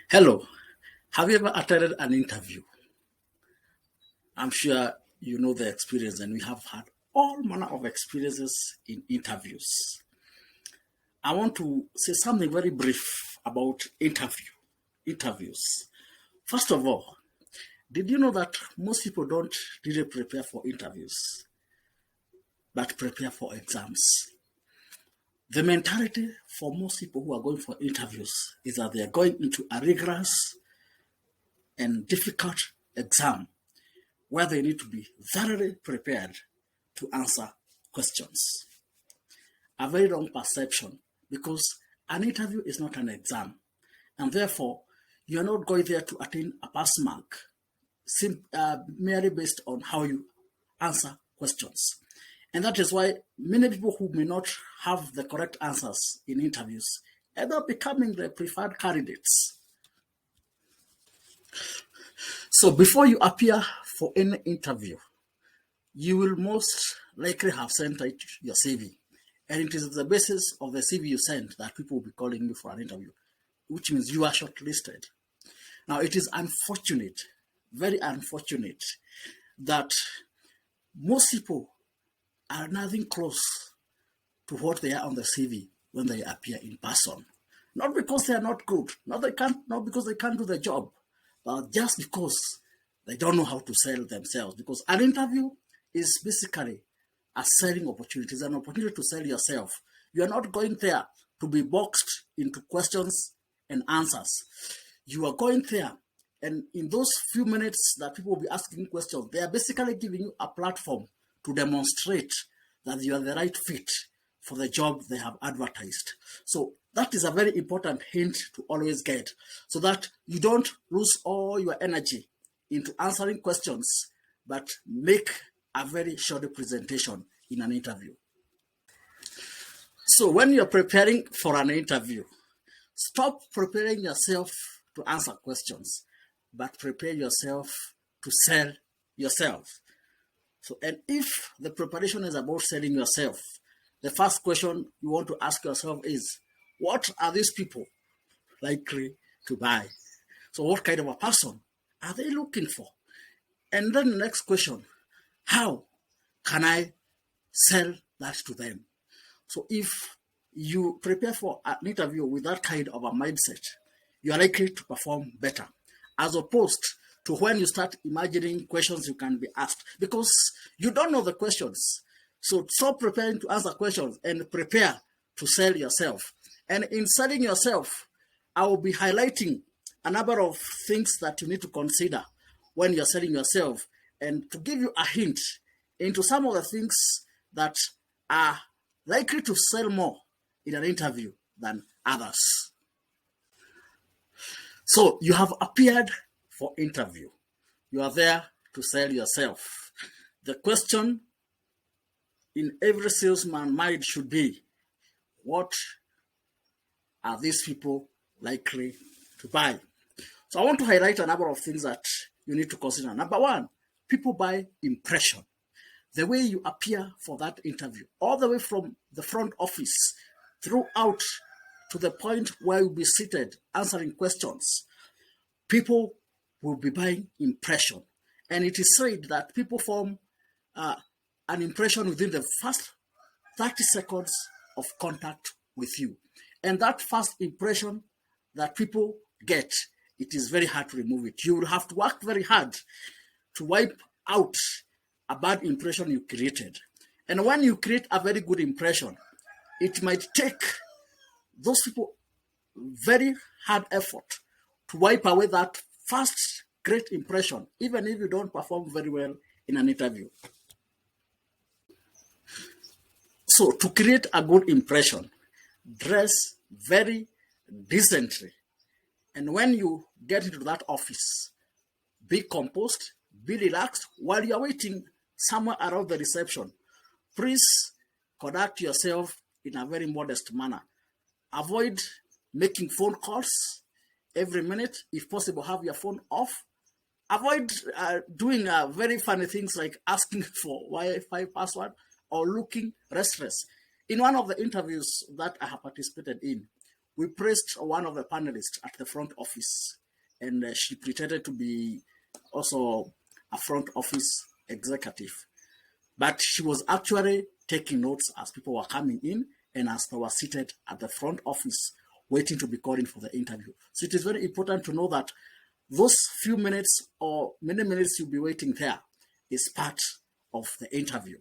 Hello, have you ever attended an interview? I'm sure you know the experience, and we have had all manner of experiences in interviews. I want to say something very brief about interviews. First of all, did you know that most people don't really prepare for interviews, but prepare for exams? The mentality for most people who are going for interviews is that they are going into a rigorous and difficult exam where they need to be thoroughly prepared to answer questions. A very wrong perception, because an interview is not an exam, and therefore you are not going there to attain a pass mark merely based on how you answer questions. And that is why many people who may not have the correct answers in interviews end up becoming the preferred candidates. So before you appear for any interview, you will most likely have sent out your CV. And it is the basis of the CV you sent that people will be calling you for an interview, which means you are shortlisted. Now, it is unfortunate, very unfortunate, that most people are nothing close to what they are on the CV when they appear in person. Not because they are not good, not because they can't do the job, but just because they don't know how to sell themselves. Because an interview is basically a selling opportunity. It's an opportunity to sell yourself. You are not going there to be boxed into questions and answers. You are going there, and in those few minutes that people will be asking questions, they are basically giving you a platform to demonstrate that you are the right fit for the job they have advertised. So that is a very important hint to always get, so that you don't lose all your energy into answering questions, but make a very short presentation in an interview. So when you're preparing for an interview, stop preparing yourself to answer questions, but prepare yourself to sell yourself. So, and if the preparation is about selling yourself, the first question you want to ask yourself is, what are these people likely to buy? So what kind of a person are they looking for? And then the next question, how can I sell that to them? So if you prepare for an interview with that kind of a mindset, you are likely to perform better, as opposed to when you start imagining questions you can be asked, because you don't know the questions. So stop preparing to answer questions and prepare to sell yourself. And in selling yourself, I will be highlighting a number of things that you need to consider when you're selling yourself, and to give you a hint into some of the things that are likely to sell more in an interview than others. So you have appeared for interview. You are there to sell yourself. The question in every salesman's mind should be, what are these people likely to buy? So I want to highlight a number of things that you need to consider. Number one, people buy impression. The way you appear for that interview, all the way from the front office throughout to the point where you'll be seated answering questions, people will be buying impression. And it is said that people form an impression within the first 30 seconds of contact with you. And that first impression that people get, it is very hard to remove it. You will have to work very hard to wipe out a bad impression you created. And when you create a very good impression, it might take those people very hard effort to wipe away that first great impression, even if you don't perform very well in an interview. So to create a good impression, dress very decently. And when you get into that office, be composed, be relaxed while you're waiting somewhere around the reception. Please conduct yourself in a very modest manner. Avoid making phone calls every minute. If possible, have your phone off. Avoid doing very funny things like asking for Wi-Fi password or looking restless. In one of the interviews that I have participated in, we praised one of the panelists at the front office, and she pretended to be also a front office executive. But she was actually taking notes as people were coming in and as they were seated at the front office waiting to be called in for the interview. So it is very important to know that those few minutes or many minutes you'll be waiting there is part of the interview.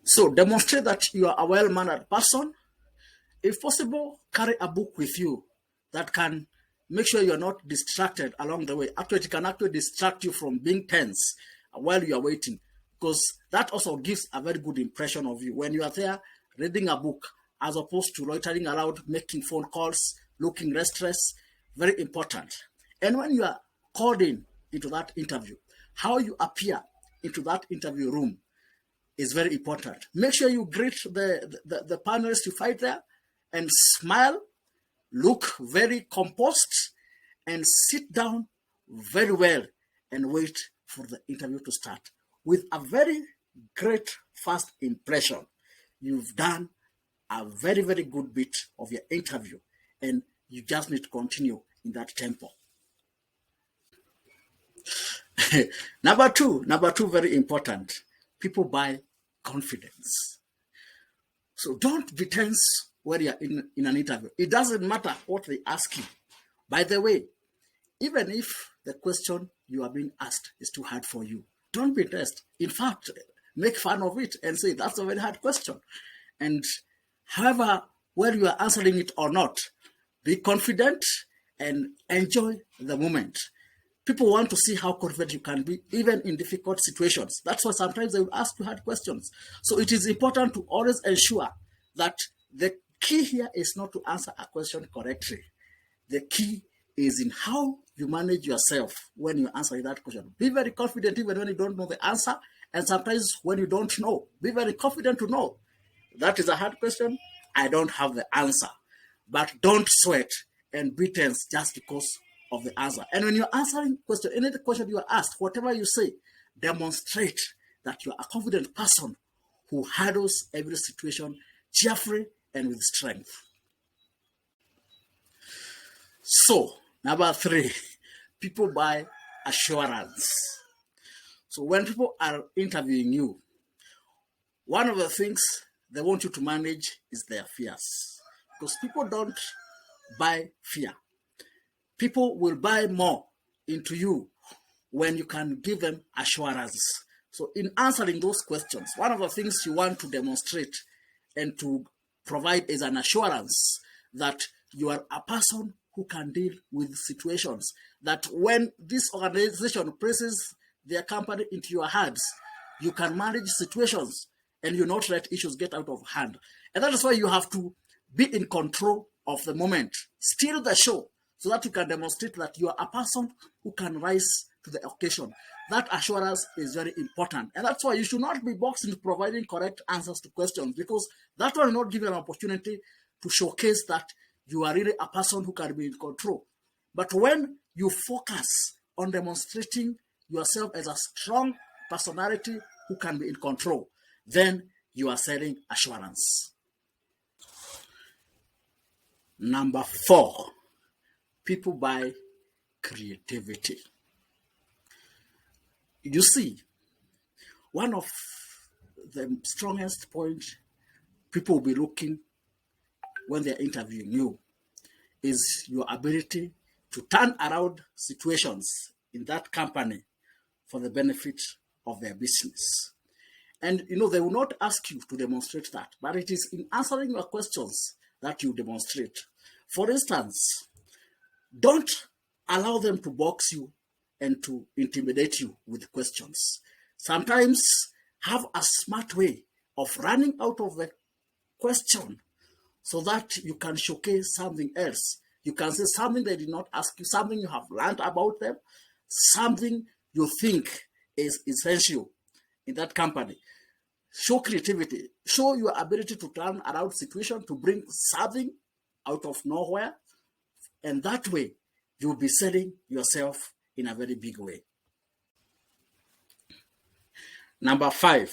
So demonstrate that you are a well-mannered person. If possible, carry a book with you that can make sure you're not distracted along the way. Actually, it can actually distract you from being tense while you are waiting, because that also gives a very good impression of you when you are there reading a book, as opposed to loitering around, making phone calls, looking restless. Very important. And when you are called into that interview, how you appear into that interview room is very important. Make sure you greet the panelists you fight there and smile, look very composed, and sit down very well and wait for the interview to start. With a very great first impression, you've done a very, very good bit of your interview, and you just need to continue in that tempo. Number two, very important. People buy confidence. So don't be tense when you're in an interview. It doesn't matter what they ask you. By the way, even if the question you are being asked is too hard for you, don't be tense. In fact, make fun of it and say, that's a very hard question. And however, whether you are answering it or not, be confident and enjoy the moment. People want to see how confident you can be, even in difficult situations. That's why sometimes they will ask you hard questions. So it is important to always ensure that the key here is not to answer a question correctly. The key is in how you manage yourself when you answer that question. Be very confident even when you don't know the answer. And sometimes when you don't know, be very confident to know. That is a hard question. I don't have the answer. But don't sweat and be tense just because of the answer. And when you're answering question, any question you are asked, whatever you say, demonstrate that you are a confident person who handles every situation cheerfully and with strength. So, number three, people buy assurance. So when people are interviewing you, one of the things they want you to manage is their fears. Because people don't buy fear. People will buy more into you when you can give them assurance. So in answering those questions, one of the things you want to demonstrate and to provide is an assurance that you are a person who can deal with situations, that when this organization places their company into your hands, you can manage situations and you not let issues get out of hand. And that is why you have to be in control of the moment, steer the show, so that you can demonstrate that you are a person who can rise to the occasion. That assurance is very important. And that's why you should not be boxed into providing correct answers to questions, because that will not give you an opportunity to showcase that you are really a person who can be in control. But when you focus on demonstrating yourself as a strong personality who can be in control, then you are selling assurance. Number four, people buy creativity. You see, one of the strongest points people will be looking when they're interviewing you is your ability to turn around situations in that company for the benefit of their business. And they will not ask you to demonstrate that, but it is in answering your questions that you demonstrate. For instance, don't allow them to box you and to intimidate you with questions. Sometimes have a smart way of running out of the question so that you can showcase something else. You can say something they did not ask you, something you have learned about them, something you think is essential in that company. Show creativity. Show your ability to turn around situation, to bring something out of nowhere. And that way, you'll be selling yourself in a very big way. Number five,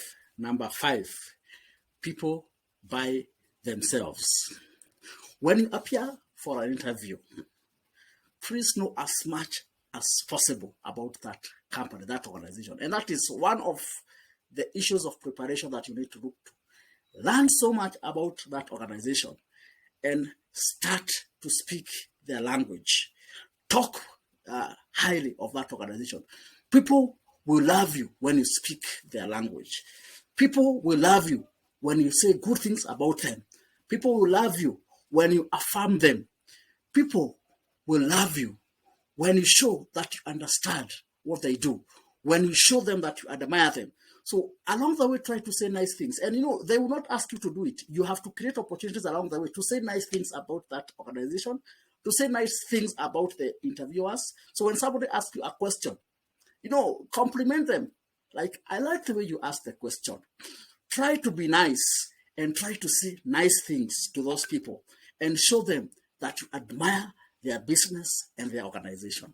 people buy themselves. When you appear for an interview, please know as much as possible about that company, that organization. And that is one of the issues of preparation that you need to look to. Learn so much about that organization and start to speak their language. Talk highly of that organization. People will love you when you speak their language. People will love you when you say good things about them. People will love you when you affirm them. People will love you when you show that you understand what they do, when you show them that you admire them. So along the way, try to say nice things. And they will not ask you to do it. You have to create opportunities along the way to say nice things about that organization, to say nice things about the interviewers. So when somebody asks you a question, compliment them. Like, I like the way you ask the question. Try to be nice and try to say nice things to those people and show them that you admire their business and their organization.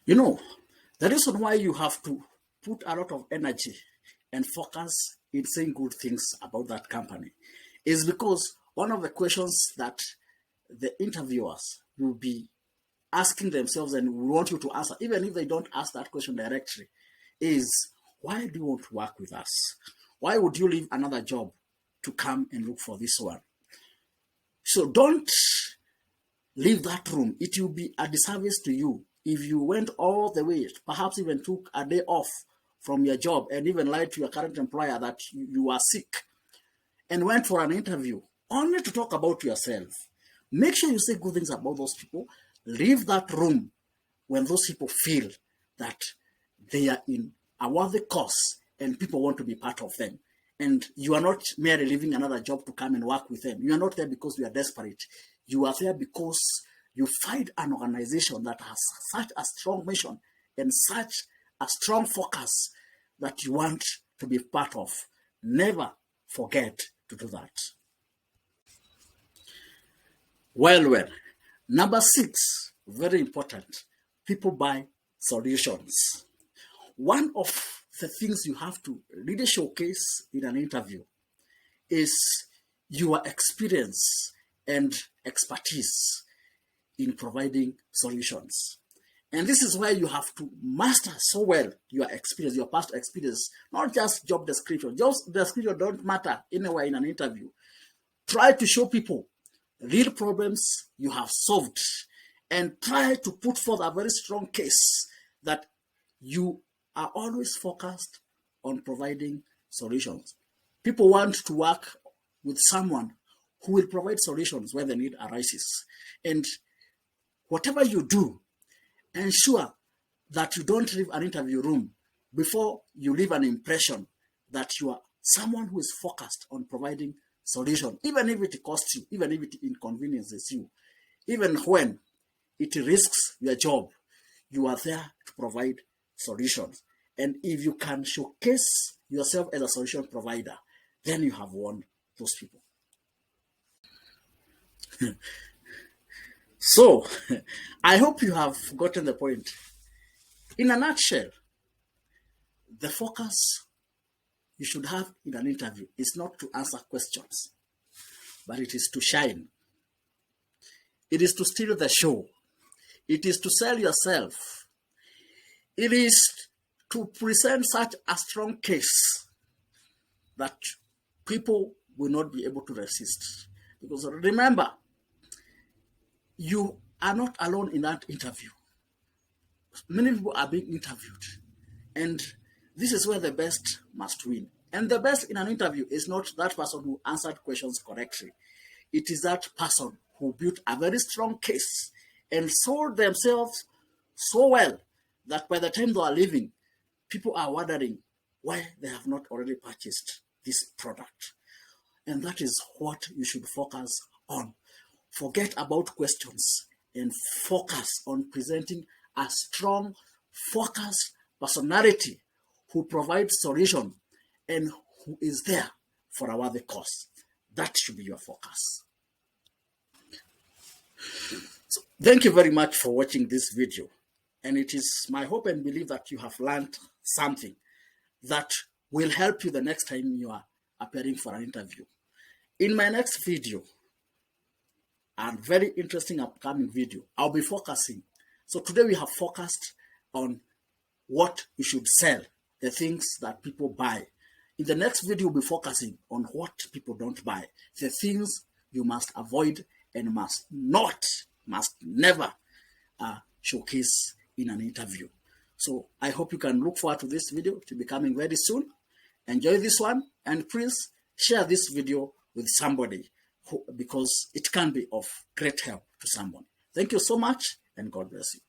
The reason why you have to put a lot of energy and focus in saying good things about that company is because one of the questions that the interviewers will be asking themselves and we want you to answer, even if they don't ask that question directly, is why do you want to work with us? Why would you leave another job to come and look for this one? So don't leave that room. It will be a disservice to you if you went all the way, perhaps even took a day off from your job and even lied to your current employer that you are sick and went for an interview only to talk about yourself. Make sure you say good things about those people. Leave that room when those people feel that they are in a worthy cause and people want to be part of them. And you are not merely leaving another job to come and work with them. You are not there because you are desperate. You are there because you find an organization that has such a strong mission and such a strong focus that you want to be part of. Never forget to do that. Well. Number 6, very important, people buy solutions. One of the things you have to really showcase in an interview is your experience and expertise in providing solutions. And this is where you have to master so well your experience, your past experience, not just job description. Job description don't matter anywhere in an interview. Try to show people real problems you have solved and try to put forth a very strong case that you are always focused on providing solutions. People want to work with someone who will provide solutions when the need arises. And whatever you do, ensure that you don't leave an interview room before you leave an impression that you are someone who is focused on providing solution, even if it costs you, even if it inconveniences you, even when it risks your job, you are there to provide solutions. And if you can showcase yourself as a solution provider, then you have won those people. So, I hope you have gotten the point. In a nutshell, the focus you should have in an interview is not to answer questions, but it is to shine. It is to steal the show. It is to sell yourself. It is to present such a strong case that people will not be able to resist. Because remember, you are not alone in that interview. Many people are being interviewed. And this is where the best must win. And the best in an interview is not that person who answered questions correctly. It is that person who built a very strong case and sold themselves so well that by the time they are leaving, people are wondering why they have not already purchased this product. And that is what you should focus on. Forget about questions and focus on presenting a strong, focused personality who provides solution and who is there for a worthy cause. That should be your focus. So, thank you very much for watching this video. And it is my hope and belief that you have learned something that will help you the next time you are appearing for an interview. In my next video, a very interesting upcoming video, I'll be focusing. So today we have focused on what you should sell, the things that people buy. In the next video, we'll be focusing on what people don't buy, the things you must avoid and must never showcase in an interview. So I hope you can look forward to this video. To be coming very soon. Enjoy this one, and please share this video with somebody because it can be of great help to someone. Thank you so much, and God bless you.